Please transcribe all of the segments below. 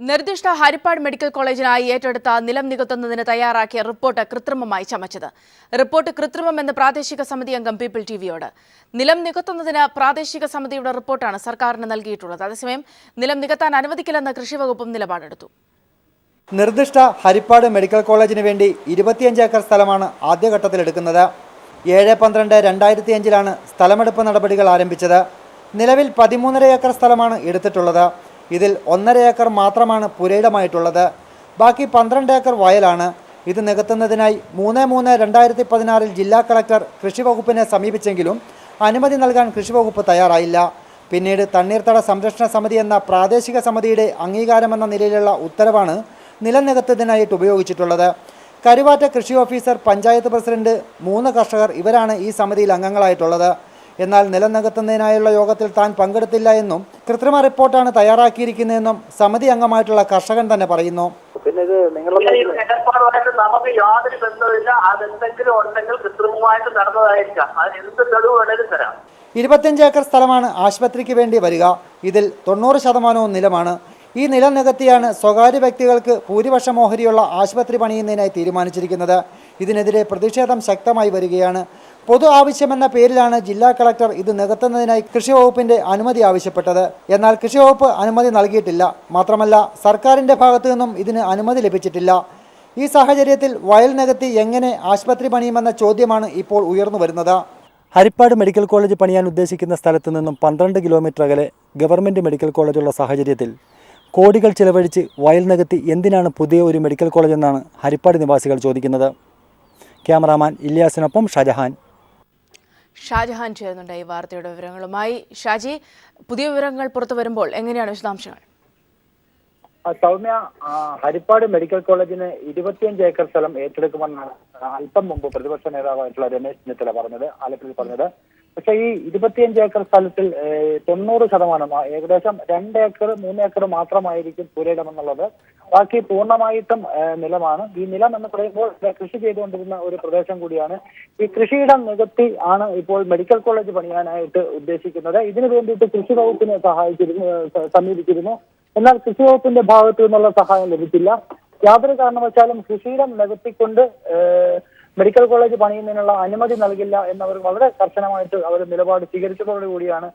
നിർദ്ദിഷ്ട ഹരിപ്പാട് മെഡിക്കൽ കോളേജിനായി ഏറ്റെടുത്ത നിലം നികത്തുന്നതിന് തയ്യാറാക്കിയ റിപ്പോർട്ട് കൃത്രിമമായി ചമച്ചത്. റിപ്പോർട്ട് കൃത്രിമമെന്ന് പ്രാദേശിക സമിതി അംഗം പീപ്പിൾ ടിവിയോട്. നിലം നികത്തുന്നതിന് പ്രാദേശിക സമിതിയുടെ റിപ്പോർട്ടാണ് സർക്കാരിന് നൽകിയിട്ടുള്ളത്. അതേസമയം നിലം നികത്താൻ അനുവദിക്കില്ലെന്ന് കൃഷിവകുപ്പും നിലപാടെടുത്തു. നിർദ്ദിഷ്ട ഹരിപ്പാട് മെഡിക്കൽ കോളേജിന് വേണ്ടി 25 ഏക്കർ സ്ഥലമാണ് ആദ്യഘട്ടത്തിലെടുക്കുന്നത്. 7/12/2005 സ്ഥലമെടുപ്പ് നടപടികൾ ആരംഭിച്ചത്. നിലവിൽ 13.5 ഏക്കർ സ്ഥലമാണ് എടുത്തിട്ടുള്ളത്. ഇതിൽ 1.5 ഏക്കർ മാത്രമാണ് പുരയിടമായിട്ടുള്ളത്. ബാക്കി 12 ഏക്കർ വയലാണ്. ഇത് നികത്തുന്നതിനായി 3/3/2016 ജില്ലാ കളക്ടർ കൃഷിവകുപ്പിനെ സമീപിച്ചെങ്കിലും അനുമതി നൽകാൻ കൃഷിവകുപ്പ് തയ്യാറായില്ല. പിന്നീട് തണ്ണീർത്തട സംരക്ഷണ സമിതി എന്ന പ്രാദേശിക സമിതിയുടെ അംഗീകാരമെന്ന നിലയിലുള്ള ഉത്തരവാണ് നിലം നികത്തുന്നതിനായിട്ട് ഉപയോഗിച്ചിട്ടുള്ളത്. കരുവാറ്റ കൃഷി ഓഫീസർ, പഞ്ചായത്ത് പ്രസിഡന്റ്, 3 കർഷകർ ഇവരാണ് ഈ സമിതിയിൽ അംഗങ്ങളായിട്ടുള്ളത്. എന്നാൽ നിലം നികത്തുന്നതിനായുള്ള യോഗത്തിൽ താൻ പങ്കെടുത്തില്ല എന്നും കൃത്രിമ റിപ്പോർട്ടാണ് തയ്യാറാക്കിയിരിക്കുന്നതെന്നും സമിതി അംഗമായിട്ടുള്ള കർഷകൻ തന്നെ പറയുന്നു. പിന്നെ ഇത് നമുക്ക് യാതൊരു ബന്ധമില്ല. അതെന്തെങ്കിലും ഉണ്ടെങ്കിൽ കൃത്രിമമായിട്ട് നടന്നതായിരിക്കാം. അതിന് എന്ത് തെളിവ് വേണേലും തരാം. 25 ഏക്കർ സ്ഥലമാണ് ആശുപത്രിക്ക് വേണ്ടി വരിക. ഇതിൽ 90% നിലമാണ്. ഈ നിലം നികത്തിയാണ് സ്വകാര്യ വ്യക്തികൾക്ക് ഭൂരിപക്ഷം ഓഹരിയുള്ള ആശുപത്രി പണിയുന്നതിനായി തീരുമാനിച്ചിരിക്കുന്നത്. ഇതിനെതിരെ പ്രതിഷേധം ശക്തമായി വരികയാണ്. പൊതു ആവശ്യമെന്ന പേരിലാണ് ജില്ലാ കളക്ടർ ഇത് നികത്തുന്നതിനായി കൃഷിവകുപ്പിന്റെ അനുമതി ആവശ്യപ്പെട്ടത്. എന്നാൽ കൃഷിവകുപ്പ് അനുമതി നൽകിയിട്ടില്ല. മാത്രമല്ല, സർക്കാരിന്റെ ഭാഗത്തു നിന്നും ഇതിന് അനുമതി ലഭിച്ചിട്ടില്ല. ഈ സാഹചര്യത്തിൽ വയൽ നികത്തി എങ്ങനെ ആശുപത്രി പണിയുമെന്ന ചോദ്യമാണ് ഇപ്പോൾ ഉയർന്നു വരുന്നത്. ഹരിപ്പാട് മെഡിക്കൽ കോളേജ് പണിയാൻ ഉദ്ദേശിക്കുന്ന സ്ഥലത്തു നിന്നും 12 കിലോമീറ്റർ അകലെ ഗവൺമെൻറ് മെഡിക്കൽ കോളേജുള്ള സാഹചര്യത്തിൽ കോടികൾ ചിലവഴിച്ച് വയൽ നികത്തി എന്തിനാണ് പുതിയ ഒരു മെഡിക്കൽ കോളേജ് എന്നാണ് ഹരിപ്പാട് നിവാസികൾ ചോദിക്കുന്നത്. ക്യാമറാമാൻ ഇല്യാസിനൊപ്പം ഷാജഹാൻ ചേരുന്നുണ്ട് ഈ വാർത്തയുടെ വിവരങ്ങളുമായി. ഷാജി, പുതിയ വിവരങ്ങൾ പുറത്തു വരുമ്പോൾ എങ്ങനെയാണ് വിശദാംശങ്ങൾ? സൗമ്യ, ഹരിപ്പാട് മെഡിക്കൽ കോളേജിന് 25 ഏക്കർ സ്ഥലം ഏറ്റെടുക്കുമെന്നാണ് അല്പം മുമ്പ് പ്രതിപക്ഷ നേതാവായിട്ടുള്ള രമേശ് ചെന്നിത്തല ആലപ്പുഴയിൽ പറഞ്ഞത്. പക്ഷേ ഈ 25 ഏക്കർ സ്ഥലത്തിൽ 90%, ഏകദേശം 2 ഏക്കർ 3 ഏക്കർ മാത്രമായിരിക്കും പുരയിടമെന്നുള്ളത്. ബാക്കി പൂർണ്ണമായിട്ടും നിലമാണ്. ഈ നിലം എന്ന് പറയുമ്പോൾ കൃഷി ചെയ്തുകൊണ്ടിരുന്ന ഒരു പ്രദേശം കൂടിയാണ്. ഈ കൃഷിയിടം നികത്തി ആണ് ഇപ്പോൾ മെഡിക്കൽ കോളേജ് പണിയാനായിട്ട് ഉദ്ദേശിക്കുന്നത്. ഇതിനു വേണ്ടിയിട്ട് കൃഷി വകുപ്പിനെ സമീപിച്ചിരുന്നു. എന്നാൽ കൃഷി വകുപ്പിന്റെ ഭാഗത്തു നിന്നുള്ള സഹായം ലഭിച്ചില്ല. യാതൊരു കാരണവശാലും കൃഷിയിടം നികത്തിക്കൊണ്ട് മെഡിക്കൽ കോളേജ് പണിയുന്നതിനുള്ള അനുമതി നൽകില്ല എന്നവർ വളരെ കർശനമായിട്ട് അവർ നിലപാട് സ്വീകരിച്ചതോടുകൂടിയാണ്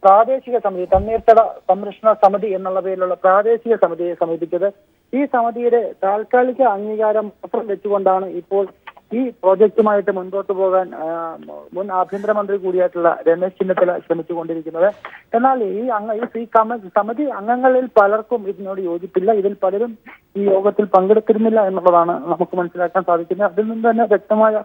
പ്രാദേശിക സമിതി, തണ്ണീർത്തട സംരക്ഷണ സമിതി എന്നുള്ള പേരിലുള്ള പ്രാദേശിക സമിതിയെ സമീപിച്ചത്. ഈ സമിതിയുടെ താൽക്കാലിക അംഗീകാരം മാത്രം വെച്ചുകൊണ്ടാണ് ഇപ്പോൾ ഈ പ്രോജക്റ്റുമായിട്ട് മുൻപോട്ട് പോകാൻ മുൻ ആഭ്യന്തരമന്ത്രി കൂടിയായിട്ടുള്ള രമേശ് ചെന്നിത്തല ശ്രമിച്ചുകൊണ്ടിരിക്കുന്നത്. എന്നാൽ ഈ സമിതി അംഗങ്ങളിൽ പലർക്കും ഇതിനോട് യോജിപ്പില്ല. ഇതിൽ പലരും ഈ യോഗത്തിൽ പങ്കെടുത്തിരുന്നില്ല എന്നുള്ളതാണ് നമുക്ക് മനസ്സിലാക്കാൻ സാധിക്കുന്നത്. അതിൽ നിന്ന് തന്നെ വ്യക്തമായ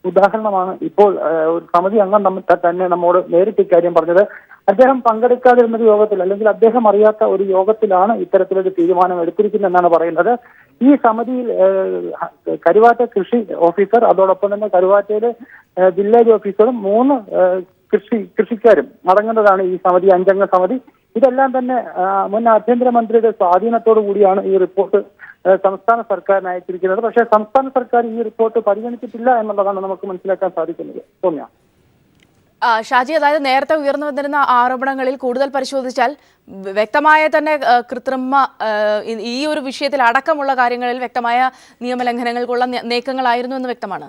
ഉദാഹരണമാണ് ഇപ്പോൾ ഒരു സമിതി അംഗം തന്നെ നമ്മോട് നേരിട്ട് ഇക്കാര്യം പറഞ്ഞത്. അദ്ദേഹം പങ്കെടുക്കാതിരുന്ന യോഗത്തിൽ, അല്ലെങ്കിൽ അദ്ദേഹം അറിയാത്ത ഒരു യോഗത്തിലാണ് ഇത്തരത്തിലൊരു തീരുമാനം എടുത്തിരിക്കുന്നതെന്നാണ് പറയുന്നത്. ഈ സമിതിയിൽ കരുവാറ്റ കൃഷി ഓഫീസർ, അതോടൊപ്പം തന്നെ കരുവാറ്റയിലെ വില്ലേജ് ഓഫീസറും 3 കൃഷിക്കാരും അടങ്ങുന്നതാണ് ഈ സമിതി, 5 അംഗ സമിതി. ഇതെല്ലാം തന്നെ മുൻ ആഭ്യന്തരമന്ത്രിയുടെ സ്വാധീനത്തോടു കൂടിയാണ് ഈ റിപ്പോർട്ട് സംസ്ഥാന സർക്കാരിന് അയച്ചിരിക്കുന്നത്. പക്ഷേ സംസ്ഥാന സർക്കാർ ഈ റിപ്പോർട്ട് പരിഗണിച്ചിട്ടില്ല എന്നുള്ളതാണ് നമുക്ക് മനസ്സിലാക്കാൻ സാധിക്കുന്നത്. സൗമ്യ, ഷാജി, അതായത് നേരത്തെ ഉയർന്നു വന്നിരുന്ന ആരോപണങ്ങളിൽ കൂടുതൽ പരിശോധിച്ചാൽ വ്യക്തമായ തന്നെ ഈ ഒരു വിഷയത്തിൽ അടക്കമുള്ള കാര്യങ്ങളിൽ വ്യക്തമായ നിയമലംഘനങ്ങൾക്കുള്ള നീക്കങ്ങളായിരുന്നു എന്ന് വ്യക്തമാണ്.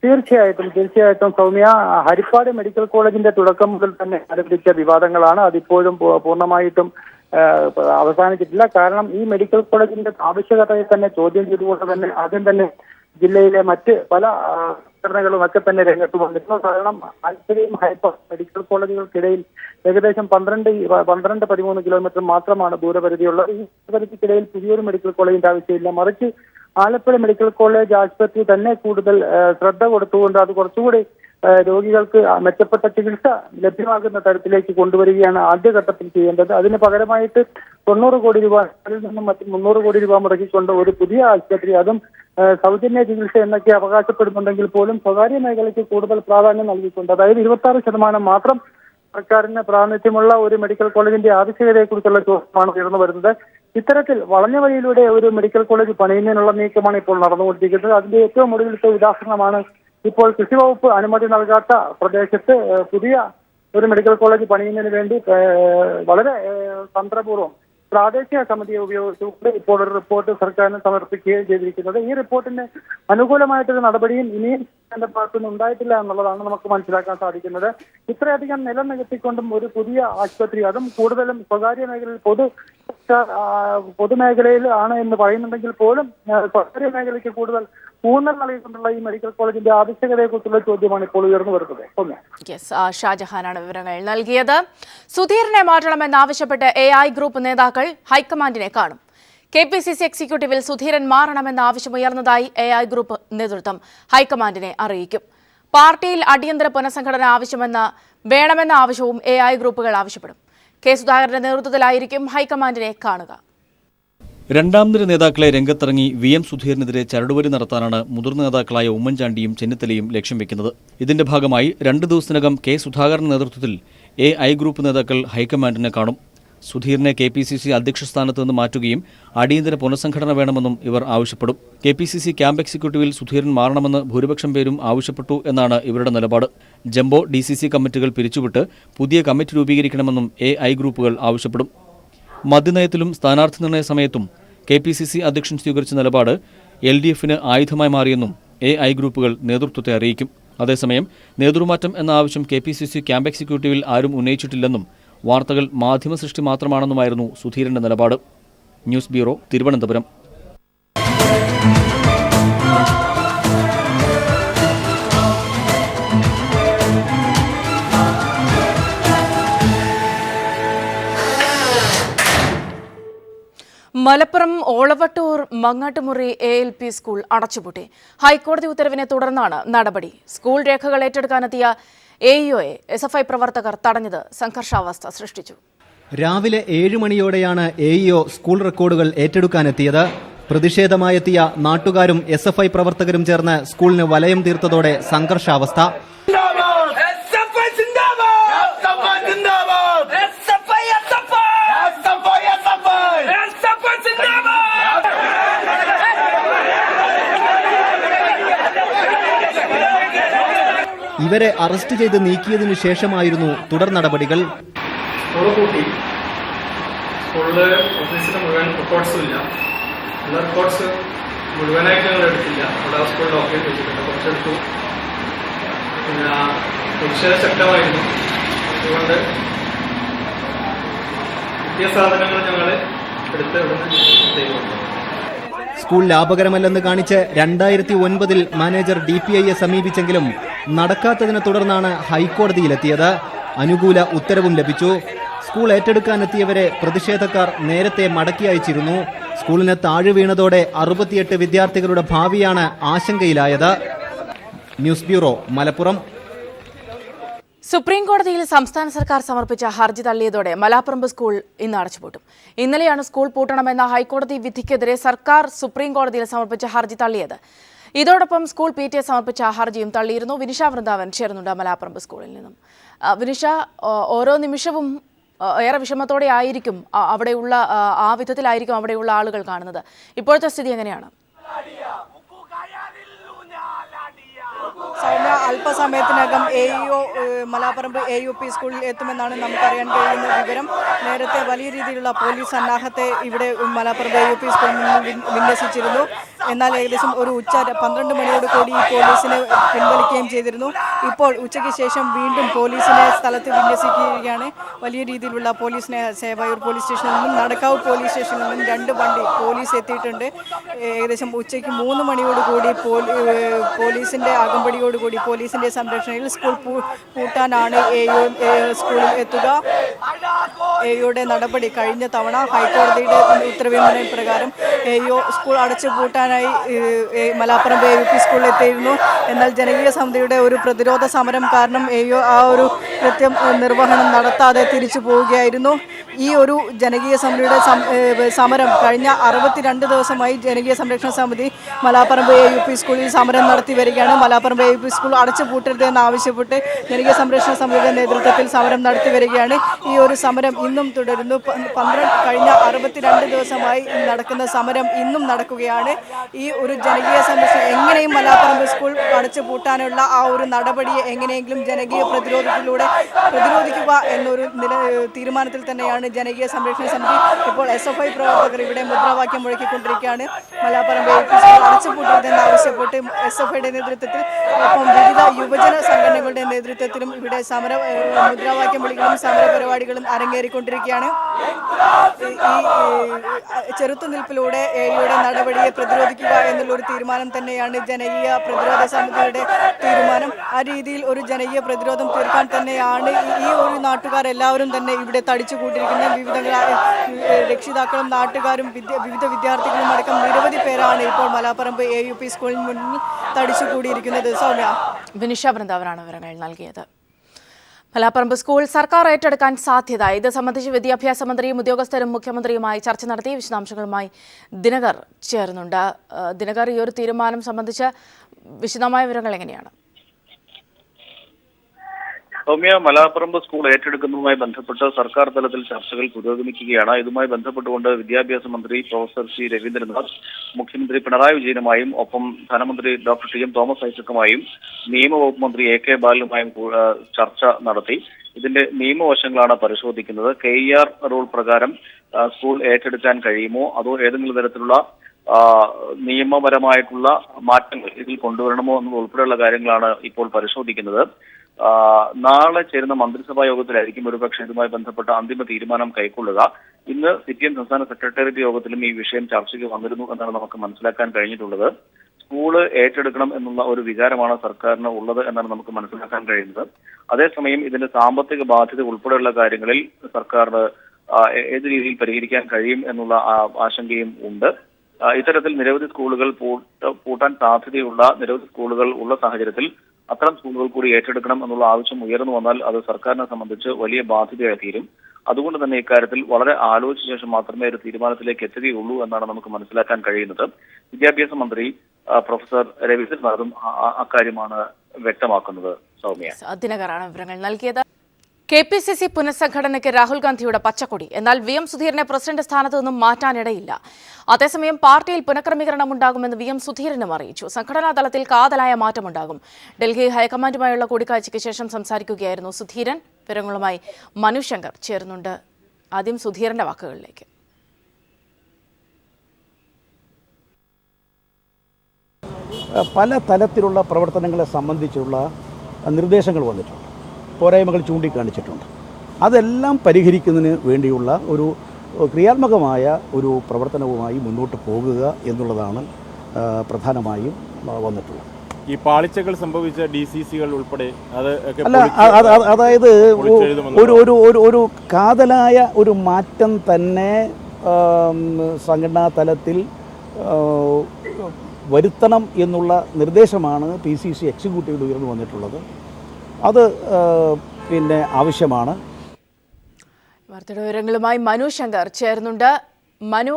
തീർച്ചയായിട്ടും സൗമ്യ, ഹരിപ്പാട് മെഡിക്കൽ കോളേജിന്റെ തുടക്കം മുതൽ തന്നെ ആരംഭിച്ച വിവാദങ്ങളാണ്. അതിപ്പോഴും പൂർണ്ണമായിട്ടും അവസാനിച്ചിട്ടില്ല. കാരണം ഈ മെഡിക്കൽ കോളേജിന്റെ ആവശ്യകതയെ തന്നെ ചോദ്യം ചെയ്തുകൊണ്ട് തന്നെ ആദ്യം തന്നെ ജില്ലയിലെ മറ്റ് പല സംഘടനകളും ഒക്കെ തന്നെ രംഗത്ത് വന്നിരുന്നു. കാരണം ആലപ്പുഴയും ഹരിപ്പാട് മെഡിക്കൽ കോളേജുകൾക്കിടയിൽ ഏകദേശം 12-13 കിലോമീറ്റർ മാത്രമാണ് ദൂരപരിധിയുള്ളത്. ഈ ദൂരപരിധിക്കിടയിൽ പുതിയൊരു മെഡിക്കൽ കോളേജിന്റെ ആവശ്യമില്ല. മറിച്ച് ആലപ്പുഴ മെഡിക്കൽ കോളേജ് ആശുപത്രി തന്നെ കൂടുതൽ ശ്രദ്ധ കൊടുത്തുകൊണ്ട് അത് കുറച്ചുകൂടി രോഗികൾക്ക് മെച്ചപ്പെട്ട ചികിത്സ ലഭ്യമാകുന്ന തരത്തിലേക്ക് കൊണ്ടുവരികയാണ് ആദ്യഘട്ടത്തിൽ ചെയ്യേണ്ടത്. അതിന് പകരമായിട്ട് 90 കോടി രൂപ, അതിൽ നിന്നും മറ്റും 300 കോടി രൂപ മുടക്കിക്കൊണ്ട് ഒരു പുതിയ ആശുപത്രി, അതും സൗജന്യ ചികിത്സ എന്നൊക്കെ അവകാശപ്പെടുന്നുണ്ടെങ്കിൽ പോലും സ്വകാര്യ മേഖലയ്ക്ക് കൂടുതൽ പ്രാധാന്യം നൽകിക്കൊണ്ട്, അതായത് 26% മാത്രം സർക്കാരിന് പ്രാതിനിധ്യമുള്ള ഒരു മെഡിക്കൽ കോളേജിന്റെ ആവശ്യകതയെക്കുറിച്ചുള്ള ചോദ്യമാണ് ഉയർന്നു വരുന്നത്. ഇത്തരത്തിൽ വളഞ്ഞ വഴിയിലൂടെ ഒരു മെഡിക്കൽ കോളേജ് പണിയുന്നതിനുള്ള നീക്കമാണ് ഇപ്പോൾ നടന്നുകൊണ്ടിരിക്കുന്നത്. അതിന്റെ ഏറ്റവും ഒടുവിലത്തെ ഉദാഹരണമാണ് ഇപ്പോൾ കൃഷി വകുപ്പ് അനുമതി നൽകാത്ത പ്രദേശത്ത് പുതിയ ഒരു മെഡിക്കൽ കോളേജ് പണിയുന്നതിന് വേണ്ടി വളരെ തന്ത്രപൂർവ്വം പ്രാദേശിക സമിതിയെ ഉപയോഗിച്ചുകൊണ്ട് ഇപ്പോൾ ഒരു റിപ്പോർട്ട് സർക്കാരിന് സമർപ്പിക്കുകയും ചെയ്തിരിക്കുന്നത്. ഈ റിപ്പോർട്ടിന് അനുകൂലമായിട്ടൊരു നടപടിയും ഇനിയും എന്റെ ഭാഗത്തുനിന്ന് ഉണ്ടായിട്ടില്ല എന്നുള്ളതാണ് നമുക്ക് മനസ്സിലാക്കാൻ സാധിക്കുന്നത്. ഇത്രയധികം നിലം നികത്തിക്കൊണ്ടും ഒരു പുതിയ ആശുപത്രി, അതും കൂടുതലും സ്വകാര്യ മേഖലയിൽ പൊതുമേഖലയിൽ ആണ് എന്ന് പറയുന്നുണ്ടെങ്കിൽ പോലും സ്വകാര്യ മേഖലയ്ക്ക് കൂടുതൽ ഊന്നൽ നൽകിക്കൊണ്ടുള്ള ഈ മെഡിക്കൽ കോളേജിന്റെ ആവശ്യകതയെക്കുറിച്ചുള്ള ചോദ്യമാണ് ഇപ്പോൾ ഉയർന്നു വരുന്നത്. ഷാജഹാനാണ് വിവരങ്ങൾ നൽകിയത്. സുധീരനെ മാറ്റണമെന്നാവശ്യപ്പെട്ട് AI ഗ്രൂപ്പ് നേതാക്കൾ ഹൈക്കമാൻഡിനെ കാണും. KPCC എക്സിക്യൂട്ടീവിൽ സുധീരൻ മാറണമെന്ന ആവശ്യമുയർന്നതായി AI ഗ്രൂപ്പ് നേതൃത്വം ഹൈക്കമാൻഡിനെ അറിയിക്കും. പാർട്ടിയിൽ അടിയന്തര പുനഃസംഘടന വേണമെന്ന ആവശ്യവും AI ഗ്രൂപ്പുകൾ ആവശ്യപ്പെടും. K. സുധാകരന്റെ നേതൃത്വത്തിലായിരിക്കും ഹൈക്കമാൻഡിനെ കാണുക. രണ്ടാം നിര നേതാക്കളെ രംഗത്തിറങ്ങി VM സുധീരനെതിരെ ചരടുവലി നടത്താനാണ് മുതിർന്ന നേതാക്കളായ ഉമ്മൻചാണ്ടിയും ചെന്നിത്തലയും ലക്ഷ്യം വെക്കുന്നത്. ഇതിന്റെ ഭാഗമായി 2 ദിവസത്തിനകം K. സുധാകരന്റെ നേതൃത്വത്തിൽ AI ഗ്രൂപ്പ് നേതാക്കൾ ഹൈക്കമാൻഡിനെ കാണും. സുധീറിനെ KPCC അധ്യക്ഷ സ്ഥാനത്ത് നിന്ന് മാറ്റുകയും അടിയന്തര പുനഃസംഘടന വേണമെന്നും ഇവർ ആവശ്യപ്പെടും. KPCC ക്യാമ്പ് എക്സിക്യൂട്ടീവിൽ സുധീരൻ മാറണമെന്ന് ഭൂരിപക്ഷം പേരും ആവശ്യപ്പെട്ടു എന്നാണ് ഇവരുടെ നിലപാട്. ജംബോ DCC കമ്മിറ്റികൾ പിരിച്ചുവിട്ട് പുതിയ കമ്മിറ്റി രൂപീകരിക്കണമെന്നും AI ഗ്രൂപ്പുകൾ ആവശ്യപ്പെടും. മദ്യനയത്തിലും സ്ഥാനാർത്ഥി നിർണയ സമയത്തും KPCC അധ്യക്ഷൻ സ്വീകരിച്ച നിലപാട് LDFന് ആയുധമായി മാറിയെന്നും AI ഗ്രൂപ്പുകൾ നേതൃത്വത്തെ അറിയിക്കും. അതേസമയം നേതൃമാറ്റം എന്ന ആവശ്യം KPCC ക്യാമ്പ് എക്സിക്യൂട്ടീവിൽ ആരും ഉന്നയിച്ചിട്ടില്ലെന്നും വാർത്തകൾ മാധ്യമ സൃഷ്ടി മാത്രമാണെന്നുമായിരുന്നു സുധീരന്റെ നിലപാട്. News bureau, Thiruvananthapuram. Malappuram Olavattoor Mangattumuri ALP school അടച്ചുപൂട്ടി. ഹൈക്കോടതി ഉത്തരവിനെ തുടർന്നാണ് നടപടി. സ്കൂൾ രേഖകൾ ഏറ്റെടുക്കാനെത്തിയ AEOയെ SFI പ്രവർത്തകർ തടഞ്ഞത് സംഘർഷാവസ്ഥ സൃഷ്ടിച്ചു. രാവിലെ 7 മണിയോടെയാണ് AEO സ്കൂൾ റെക്കോർഡുകൾ ഏറ്റെടുക്കാനെത്തിയത്. പ്രതിഷേധമായെത്തിയ നാട്ടുകാരും SFI പ്രവർത്തകരും ചേർന്ന് സ്കൂളിന് വലയം തീർത്തതോടെ സംഘർഷാവസ്ഥ. ഇവരെ അറസ്റ്റ് ചെയ്ത് നീക്കിയതിനു ശേഷമായിരുന്നു തുടർ നടപടികൾ. സ്കൂളില് ഓഫീസിന് മുഴുവൻ റെക്കോർഡ്സും ഇല്ല. എല്ലാ റെക്കോർഡ്സ് മുഴുവനായിട്ട് ഞങ്ങൾ എടുത്തില്ല. അവിടെ സ്കൂളിൽ ഓക്കെ വെച്ചിട്ടുണ്ട്, കുറച്ചെടുത്തു. പിന്നെ പ്രതിഷേധം ശക്തമായിരുന്നു. അതുകൊണ്ട് കിട്ടിയ സാധനങ്ങൾ ഞങ്ങൾ എടുത്ത് ഇവിടുന്ന് ചെയ്തു. സ്കൂൾ ലാഭകരമല്ലെന്ന് കാണിച്ച് 2009 മാനേജർ DPIയെ സമീപിച്ചെങ്കിലും നടക്കാത്തതിനെ തുടർന്നാണ് ഹൈക്കോടതിയിലെത്തിയത്. അനുകൂല ഉത്തരവും ലഭിച്ചു. സ്കൂൾ ഏറ്റെടുക്കാനെത്തിയവരെ പ്രതിഷേധക്കാർ നേരത്തെ മടക്കി അയച്ചിരുന്നു. സ്കൂളിന് താഴെ വീണതോടെ 68 വിദ്യാർത്ഥികളുടെ ഭാവിയാണ് ആശങ്കയിലായത്. News bureau, Malappuram. സുപ്രീം കോടതിയിൽ സംസ്ഥാന സർക്കാർ സമർപ്പിച്ച ഹർജി തള്ളിയതോടെ മലാപ്പറമ്പ് സ്കൂൾ ഇന്ന് അടച്ചുപൂട്ടും. ഇന്നലെയാണ് സ്കൂൾ പൂട്ടണമെന്ന ഹൈക്കോടതി വിധിക്കെതിരെ സർക്കാർ സുപ്രീം കോടതിയിൽ സമർപ്പിച്ച ഹർജി തള്ളിയത്. ഇതോടൊപ്പം സ്കൂൾ PTA സമർപ്പിച്ച ഹർജിയും തള്ളിയിരുന്നു. വിനിഷ വൃന്ദാവൻ ചേർന്നുണ്ട് മലാപ്പറമ്പ് സ്കൂളിൽ നിന്നും. വിനിഷ, ഓരോ നിമിഷവും ഏറെ വിഷമത്തോടെ ആയിരിക്കും അവിടെയുള്ള ആ വിധത്തിലായിരിക്കും അവിടെയുള്ള ആളുകൾ കാണുന്നത്. ഇപ്പോഴത്തെ സ്ഥിതി എങ്ങനെയാണ്? സൗമ്യ, അല്പസമയത്തിനകം AEO മലാപ്പറമ്പ് AUP സ്കൂളിൽ എത്തുമെന്നാണ് നമുക്കറിയാൻ കഴിയുന്ന വിവരം. നേരത്തെ വലിയ രീതിയിലുള്ള പോലീസ് സന്നാഹത്തെ ഇവിടെ മലാപ്പറമ്പ് AUP സ്കൂളിൽ നിന്ന് വിന്യസിച്ചിരുന്നു. എന്നാൽ ഏകദേശം ഒരു ഉച്ച 12 മണിയോട് കൂടി ഈ പോലീസിനെ പിൻവലിക്കുകയും ചെയ്തിരുന്നു. ഇപ്പോൾ ഉച്ചയ്ക്ക് ശേഷം വീണ്ടും പോലീസിനെ സ്ഥലത്ത് വിന്യസിക്കുകയാണ്. വലിയ രീതിയിലുള്ള പോലീസിനെ സേവായൂർ പോലീസ് സ്റ്റേഷനിൽ നിന്നും നടക്കാവ് പോലീസ് സ്റ്റേഷനിൽ നിന്നും 2 വണ്ടി പോലീസ് എത്തിയിട്ടുണ്ട്. ഏകദേശം ഉച്ചയ്ക്ക് 3 മണിയോട് കൂടി പോലീസിന്റെ അകമ്പടിയോടുകൂടി പോലീസിന്റെ സംരക്ഷണയിൽ സ്കൂൾ പൂട്ടാനാണ് സ്കൂളിൽ എത്തുക. AEOയുടെ നടപടി കഴിഞ്ഞ തവണ ഹൈക്കോടതിയുടെ ഉത്തരവിന് പ്രകാരം AEO സ്കൂൾ അടച്ചു പൂട്ടാനായി മലാപ്പറമ്പ് AUP സ്കൂളിൽ എത്തിയിരുന്നു. എന്നാൽ ജനകീയ സമിതിയുടെ ഒരു പ്രതിരോധ സമരം കാരണം AEO ആ ഒരു കൃത്യം നിർവഹണം നടത്താതെ തിരിച്ചു പോവുകയായിരുന്നു. ഈ ഒരു ജനകീയ സമിതിയുടെ സമരം കഴിഞ്ഞ 62 ദിവസമായി ജനകീയ സംരക്ഷണ സമിതി മലാപ്പറമ്പ് AUP സ്കൂളിൽ സമരം നടത്തി വരികയാണ്. മലാപ്പറമ്പ് AUP സ്കൂൾ അടച്ചു പൂട്ടരുതെന്ന് ആവശ്യപ്പെട്ട് ജനകീയ സംരക്ഷണ സമിതിയുടെ നേതൃത്വത്തിൽ സമരം നടത്തി വരികയാണ്. ഈ ഒരു സമരം ഇന്നും തുടരുന്നു. കഴിഞ്ഞ 62 ദിവസമായി നടക്കുന്ന സമരം ഇന്നും നടക്കുകയാണ്. ഈ ഒരു ജനകീയ സംരക്ഷണം എങ്ങനെയും മലാപ്പറമ്പ് സ്കൂൾ അടച്ചു പൂട്ടാനുള്ള ആ ഒരു നടപടിയെ എങ്ങനെയെങ്കിലും ജനകീയ പ്രതിരോധത്തിലൂടെ പ്രതിരോധിക്കുക എന്നൊരു തീരുമാനത്തിൽ തന്നെയാണ് ജനകീയ സംരക്ഷണ സമിതി. ഇപ്പോൾ SFI പ്രവർത്തകർ ഇവിടെ മുദ്രാവാക്യം മുഴക്കിക്കൊണ്ടിരിക്കുകയാണ്. മലാപ്പറമ്പ് സ്കൂൾ അടച്ചുപൂട്ടരുതെന്ന് ആവശ്യപ്പെട്ട് SFIയുടെ നേതൃത്വത്തിൽ ഒപ്പം വിവിധ യുവജന സംഘടനകളുടെ നേതൃത്വത്തിലും ഇവിടെ മുദ്രാവാക്യം വിളികളും സമര പരിപാടികളും അരങ്ങേറിക്കൊണ്ടിരിക്കുകയാണ്. ഈ ചെറുത്തുനിൽപ്പിലൂടെ AEOയുടെ നടപടിയെ പ്രതിരോധിക്കുക എന്നുള്ളൊരു തീരുമാനം തന്നെയാണ് ജനകീയ പ്രതിരോധ സമിതിയുടെ തീരുമാനം. ആ രീതിയിൽ ഒരു ജനകീയ പ്രതിരോധം തീർക്കാൻ തന്നെയാണ് ഈ ഒരു നാട്ടുകാരെല്ലാവരും തന്നെ ഇവിടെ തടിച്ചു കൂട്ടിയിരിക്കുന്നത്. വിവിധങ്ങളായ രക്ഷിതാക്കളും നാട്ടുകാരും വിവിധ വിദ്യാർത്ഥികളും അടക്കം നിരവധി പേരാണ് ഇപ്പോൾ മലാപ്പറമ്പ് AUP സ്കൂളിന് മുന്നിൽ തടിച്ചു കൂടിയിരിക്കുന്നത്. സൗമ്യ. വിനിഷ വൃന്ദാവനാണ് വിവരങ്ങൾ നൽകിയത്. മലാപ്പറമ്പ് സ്കൂൾ സർക്കാർ ഏറ്റെടുക്കാൻ സാധ്യത. ഇത് സംബന്ധിച്ച് വിദ്യാഭ്യാസ മന്ത്രിയും ഉദ്യോഗസ്ഥരും മുഖ്യമന്ത്രിയുമായി ചർച്ച നടത്തി. വിശദാംശങ്ങളുമായി ദിനകർ ചേർന്നുണ്ട്. ദിനകർ, ഈ ഒരു തീരുമാനം സംബന്ധിച്ച് വിശദമായ വിവരങ്ങൾ എങ്ങനെയാണ്? സൗമ്യ, മലാപ്പറമ്പ് സ്കൂൾ ഏറ്റെടുക്കുന്നതുമായി ബന്ധപ്പെട്ട് സർക്കാർ തലത്തിൽ ചർച്ചകൾ പുരോഗമിക്കുകയാണ്. ഇതുമായി ബന്ധപ്പെട്ടുകൊണ്ട് വിദ്യാഭ്യാസ മന്ത്രി പ്രൊഫസർ C. രവീന്ദ്രനാഥ് മുഖ്യമന്ത്രി പിണറായി വിജയനുമായും ഒപ്പം ധനമന്ത്രി ഡോക്ടർ TM തോമസ് ഐസക്കുമായും നിയമവകുപ്പ് മന്ത്രി AK ബാലനുമായും ചർച്ച നടത്തി. ഇതിന്റെ നിയമവശങ്ങളാണ് പരിശോധിക്കുന്നത്. KER റൂൾ പ്രകാരം സ്കൂൾ ഏറ്റെടുക്കാൻ കഴിയുമോ, അതോ ഏതെങ്കിലും തരത്തിലുള്ള നിയമപരമായിട്ടുള്ള മാറ്റങ്ങൾ ഇതിൽ കൊണ്ടുവരണമോ എന്നുൾപ്പെടെയുള്ള കാര്യങ്ങളാണ് ഇപ്പോൾ പരിശോധിക്കുന്നത്. നാളെ ചേരുന്ന മന്ത്രിസഭാ യോഗത്തിലായിരിക്കും ഒരുപക്ഷെ ഇതുമായി ബന്ധപ്പെട്ട അന്തിമ തീരുമാനം കൈക്കൊള്ളുക. ഇന്ന് CPM സംസ്ഥാന സെക്രട്ടേറിയറ്റ് യോഗത്തിലും ഈ വിഷയം ചർച്ചയ്ക്ക് വന്നിരുന്നു എന്നാണ് നമുക്ക് മനസ്സിലാക്കാൻ കഴിഞ്ഞിട്ടുള്ളത്. സ്കൂള് ഏറ്റെടുക്കണം എന്നുള്ള ഒരു വിചാരമാണ് സർക്കാരിന് ഉള്ളത് എന്നാണ് നമുക്ക് മനസ്സിലാക്കാൻ കഴിയുന്നത്. അതേസമയം ഇതിന്റെ സാമ്പത്തിക ബാധ്യത ഉൾപ്പെടെയുള്ള കാര്യങ്ങളിൽ സർക്കാരിന് ഏത് രീതിയിൽ പരിഹരിക്കാൻ കഴിയും എന്നുള്ള ആശങ്കയും ഉണ്ട്. ഇത്തരത്തിൽ നിരവധി സ്കൂളുകൾ പൂട്ടാൻ സാധ്യതയുള്ള നിരവധി സ്കൂളുകൾ ഉള്ള സാഹചര്യത്തിൽ അത്തരം സ്കൂളുകൾ കൂടി ഏറ്റെടുക്കണം എന്നുള്ള ആവശ്യം ഉയർന്നു വന്നാൽ അത് സർക്കാരിനെ സംബന്ധിച്ച് വലിയ ബാധ്യതയായി തീരും. അതുകൊണ്ട് തന്നെ ഇക്കാര്യത്തിൽ വളരെ ആലോചിച്ച ശേഷം മാത്രമേ ഒരു തീരുമാനത്തിലേക്ക് എത്തുകയുള്ളൂ എന്നാണ് നമുക്ക് മനസ്സിലാക്കാൻ കഴിയുന്നത്. വിദ്യാഭ്യാസ മന്ത്രി പ്രൊഫസർ രവീന്ദ്രനാഥും അക്കാര്യമാണ് വ്യക്തമാക്കുന്നത്. സൗമ്യ. ദിനകറാണ് വിവരങ്ങൾ നൽകിയത്. KPCC പുനഃസംഘടനയ്ക്ക് രാഹുൽ ഗാന്ധിയുടെ പച്ചക്കൊടി. എന്നാൽ VM സുധീരനെ പ്രസിഡന്റ് സ്ഥാനത്ത് നിന്നും മാറ്റാനിടയില്ല. അതേസമയം പാർട്ടിയിൽ പുനഃക്രമീകരണം ഉണ്ടാകുമെന്ന് VM സുധീരനും അറിയിച്ചു. സംഘടനാ തലത്തിൽ കാതലായ മാറ്റമുണ്ടാകും. ഡൽഹി ഹൈക്കമാൻഡുമായുള്ള കൂടിക്കാഴ്ചയ്ക്ക് ശേഷം സംസാരിക്കുകയായിരുന്നു സുധീരൻ. വിവരങ്ങളുമായി മനു ശങ്കർ ചേർന്നുണ്ട്. ആദ്യം സുധീരന്റെ വാക്കുകളിലേക്ക്. പല തലത്തിലുള്ള പ്രവർത്തനങ്ങളെ സംബന്ധിച്ചുള്ള നിർദ്ദേശങ്ങൾ വന്നിട്ടുണ്ട്, പോരായ്മകൾ ചൂണ്ടിക്കാണിച്ചിട്ടുണ്ട്. അതെല്ലാം പരിഹരിക്കുന്നതിന് വേണ്ടിയുള്ള ഒരു ക്രിയാത്മകമായ ഒരു പ്രവർത്തനവുമായി മുന്നോട്ട് പോകുക എന്നുള്ളതാണ് പ്രധാനമായും വന്നിട്ടുള്ളത്. ഈ പാളിച്ചകൾ സംഭവിച്ച DCCകൾ ഉൾപ്പെടെ അതായത് ഒരു കാതലായ ഒരു മാറ്റം തന്നെ സംഘടനാ തലത്തിൽ വരുത്തണം എന്നുള്ള നിർദ്ദേശമാണ് PCC എക്സിക്യൂട്ടീവിൽ ഉയർന്നു വന്നിട്ടുള്ളത്. അത് ആവശ്യമാണ്. വാർത്തയുടെ വിവരങ്ങളുമായി മനു ശങ്കർ ചേർന്നുണ്ട്. മനു,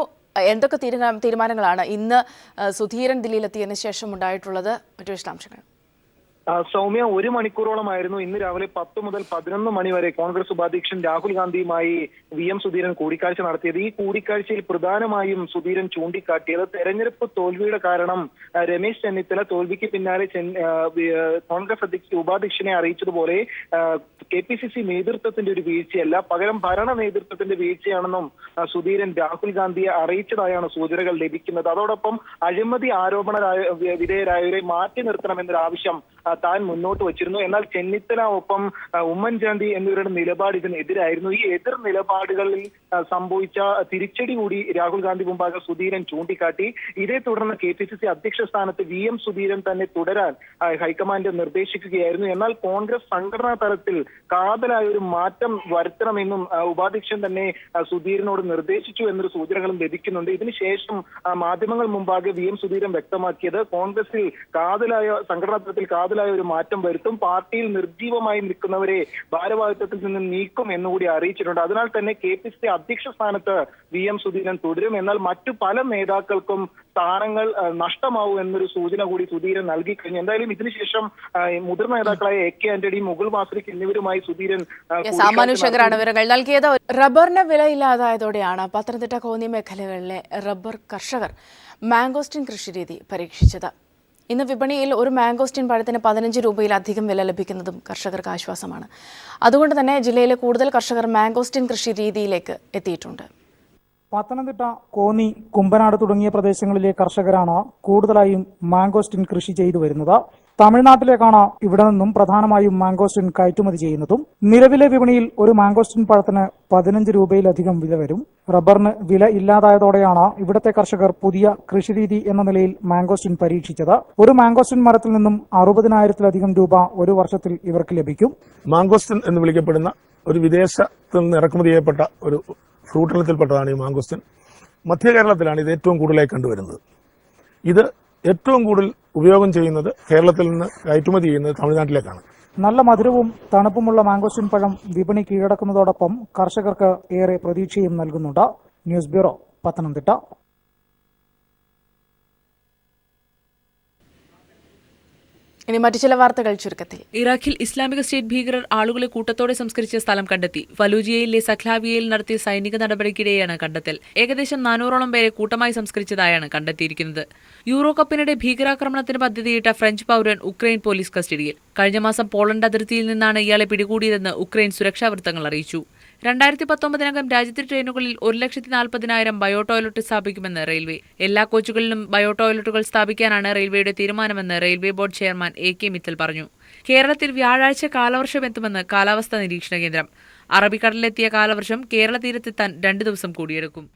എന്തൊക്കെ തീരുമാനങ്ങളാണ് ഇന്ന് സുധീരൻ ദില്ലിയിലെത്തിയതിനു ശേഷം ഉണ്ടായിട്ടുള്ളത്? മറ്റു വിശദാംശങ്ങൾ. സൗമ്യ, 1 മണിക്കൂറോളമായിരുന്നു ഇന്ന് രാവിലെ 10 മുതൽ 11 മണി വരെ കോൺഗ്രസ് ഉപാധ്യക്ഷൻ രാഹുൽ ഗാന്ധിയുമായി VM സുധീരൻ കൂടിക്കാഴ്ച നടത്തിയത്. ഈ കൂടിക്കാഴ്ചയിൽ പ്രധാനമായും സുധീരൻ ചൂണ്ടിക്കാട്ടിയത് തെരഞ്ഞെടുപ്പ് തോൽവിയുടെ കാരണം രമേശ് ചെന്നിത്തല തോൽവിക്ക് പിന്നാലെ കോൺഗ്രസ് ഉപാധ്യക്ഷനെ അറിയിച്ചതുപോലെ KPCC നേതൃത്വത്തിന്റെ ഒരു വീഴ്ചയല്ല, പകരം ഭരണ നേതൃത്വത്തിന്റെ വീഴ്ചയാണെന്നും സുധീരൻ രാഹുൽ ഗാന്ധിയെ അറിയിച്ചതായാണ് സൂചനകൾ ലഭിക്കുന്നത്. അതോടൊപ്പം അഴിമതി ആരോപണ വിധേയരായവരെ മാറ്റി നിർത്തണമെന്നൊരു ആവശ്യം താൻ മുന്നോട്ട് വച്ചിരുന്നു. എന്നാൽ ചെന്നിത്തല ഒപ്പം ഉമ്മൻചാണ്ടി എന്നിവരുടെ നിലപാട് ഇതിനെതിരായിരുന്നു. ഈ എതിർ നിലപാടുകളിൽ സംഭവിച്ച തിരിച്ചടി കൂടി രാഹുൽ ഗാന്ധി മുമ്പാകെ സുധീരൻ ചൂണ്ടിക്കാട്ടി. ഇതേ തുടർന്ന് KPCC അധ്യക്ഷ സ്ഥാനത്ത് VM സുധീരൻ തന്നെ തുടരാൻ ഹൈക്കമാൻഡ് നിർദ്ദേശിക്കുകയായിരുന്നു. എന്നാൽ കോൺഗ്രസ് സംഘടനാ തലത്തിൽ കാതലായ ഒരു മാറ്റം വരുത്തണമെന്നും ഉപാധ്യക്ഷൻ തന്നെ സുധീരനോട് നിർദ്ദേശിച്ചു എന്നൊരു സൂചനകളും ലഭിക്കുന്നുണ്ട്. ഇതിനുശേഷം മാധ്യമങ്ങൾ മുമ്പാകെ VM സുധീരൻ വ്യക്തമാക്കിയത് കോൺഗ്രസിൽ സംഘടനാ തലത്തിൽ കാതലായ കാര്യമായ ഒരു മാറ്റം വരുത്തും. പാർട്ടിയിൽ നിർജീവമായി നിൽക്കുന്നവരെ ഭാരവാഹിത്വത്തിൽ നിന്ന് നീക്കും എന്നുകൂടി അറിയിച്ചിട്ടുണ്ട്. അതിനാൽ തന്നെ KPCC അധ്യക്ഷ സ്ഥാനത്ത് VM സുധീരൻ തുടരും. എന്നാൽ മറ്റു പല നേതാക്കൾക്കും സ്ഥാനങ്ങൾ നഷ്ടമാവും എന്നൊരു സൂചന കൂടി സുധീരൻ നൽകി കഴിഞ്ഞു. എന്തായാലും ഇതിനുശേഷം മുതിർന്ന നേതാക്കളായ AK ആന്റണി, മുകുൾ വാസ്നിക് എന്നിവരുമായി സുധീരൻ സാമാനുശങ്കറാണ് വിവരങ്ങൾ നൽകിയത്. റബ്ബറിന് വിലയില്ലാതായതോടെയാണ് പത്തനംതിട്ട കോന്നി മേഖലകളിലെ റബ്ബർ കർഷകർ മാംഗോസ്റ്റിൻ കൃഷിരീതി പരീക്ഷിച്ചത്. ഇന്ന് വിപണിയിൽ ഒരു മാംഗോസ്റ്റിൻ പഴത്തിന് 15 രൂപയിലധികം വില ലഭിക്കുന്നതും കർഷകർക്ക് ആശ്വാസമാണ്. അതുകൊണ്ട് തന്നെ ജില്ലയിലെ കൂടുതൽ കർഷകർ മാംഗോസ്റ്റിൻ കൃഷി രീതിയിലേക്ക് എത്തിയിട്ടുണ്ട്. പത്തനംതിട്ട, കോന്നി, കുമ്പനാട് തുടങ്ങിയ പ്രദേശങ്ങളിലെ കർഷകരാണ് കൂടുതലായും മാംഗോസ്റ്റിൻ കൃഷി ചെയ്തു വരുന്നത്. തമിഴ്നാട്ടിലേക്കാണ് ഇവിടെ നിന്നും പ്രധാനമായും മാംഗോസ്റ്റിൻ കയറ്റുമതി ചെയ്യുന്നതും. നിലവിലെ വിപണിയിൽ ഒരു മാംഗോസ്റ്റിൻ പഴത്തിന് 15 രൂപയിലധികം വില വരും. റബ്ബറിന് വില ഇല്ലാതായതോടെയാണ് ഇവിടുത്തെ കർഷകർ പുതിയ കൃഷിരീതി എന്ന നിലയിൽ മാംഗോസ്റ്റിൻ പരീക്ഷിച്ചത്. ഒരു മാംഗോസ്റ്റിൻ മരത്തിൽ നിന്നും 60,000-ലധികം രൂപ ഒരു വർഷത്തിൽ ഇവർക്ക് ലഭിക്കും. മാംഗോസ്റ്റിൻ എന്ന് വിളിക്കപ്പെടുന്ന ഒരു വിദേശത്ത് നിന്ന് ഇറക്കുമതി ചെയ്യപ്പെട്ട ഒരു ഫ്രൂട്ട് ഇനത്തിൽപ്പെട്ടതാണ് ഈ മാംഗോസ്റ്റിൻ. മധ്യ കേരളത്തിലാണ് ഇത് ഏറ്റവും കൂടുതലായി കണ്ടുവരുന്നത്. ഇത് ഏറ്റവും കൂടുതൽ ഉപയോഗം ചെയ്യുന്നത് കേരളത്തിൽ നിന്ന് കയറ്റുമതി ചെയ്യുന്നത് തമിഴ്നാട്ടിലേക്കാണ്. നല്ല മധുരവും തണുപ്പുമുള്ള മാംഗോസ്റ്റിൻ പഴം വിപണി കീഴടക്കുന്നതോടൊപ്പം കർഷകർക്ക് ഏറെ പ്രതീക്ഷയും നൽകുന്നുണ്ട്. News bureau, Pathanamthitta. ഇനി മറ്റു ചില വാർത്തകൾ ചുരുക്കത്തിൽ. ഇറാഖിൽ ഇസ്ലാമിക സ്റ്റേറ്റ് ഭീകരർ ആളുകളെ കൂട്ടത്തോടെ സംസ്കരിച്ച സ്ഥലം കണ്ടെത്തി. ഫലൂജിയയിലെ സഖ്ലാവിയയിൽ നടത്തിയ സൈനിക നടപടിക്കിടെയാണ് കണ്ടെത്തൽ. ഏകദേശം 400ഓളം പേരെ കൂട്ടമായി സംസ്കരിച്ചതായാണ് കണ്ടെത്തിയിരിക്കുന്നത്. യൂറോ കപ്പിനിടെ ഭീകരാക്രമണത്തിന് പദ്ധതിയിട്ട ഫ്രഞ്ച് പൗരൻ ഉക്രൈൻ പോലീസ് കസ്റ്റഡിയിൽ. കഴിഞ്ഞ മാസം പോളണ്ട് അതിർത്തിയിൽ നിന്നാണ് ഇയാളെ പിടികൂടിയതെന്ന് ഉക്രൈൻ സുരക്ഷാ വൃത്തങ്ങൾ അറിയിച്ചു. 2019-നകം രാജ്യത്തെ ട്രെയിനുകളിൽ 1,40,000 ബയോ ടോയ്ലറ്റ് സ്ഥാപിക്കുമെന്ന് റെയിൽവേ. എല്ലാ കോച്ചുകളിലും ബയോ ടോയ്ലറ്റുകൾ സ്ഥാപിക്കാനാണ് റെയിൽവേയുടെ തീരുമാനമെന്ന് railway board chairman AK Mittal പറഞ്ഞു. കേരളത്തിൽ വ്യാഴാഴ്ച കാലവർഷം എത്തുമെന്ന് കാലാവസ്ഥാ നിരീക്ഷണ കേന്ദ്രം. അറബിക്കടലിലെത്തിയ കാലവർഷം കേരള തീരത്തെത്താൻ 2 ദിവസം കൂടിയെടുക്കും.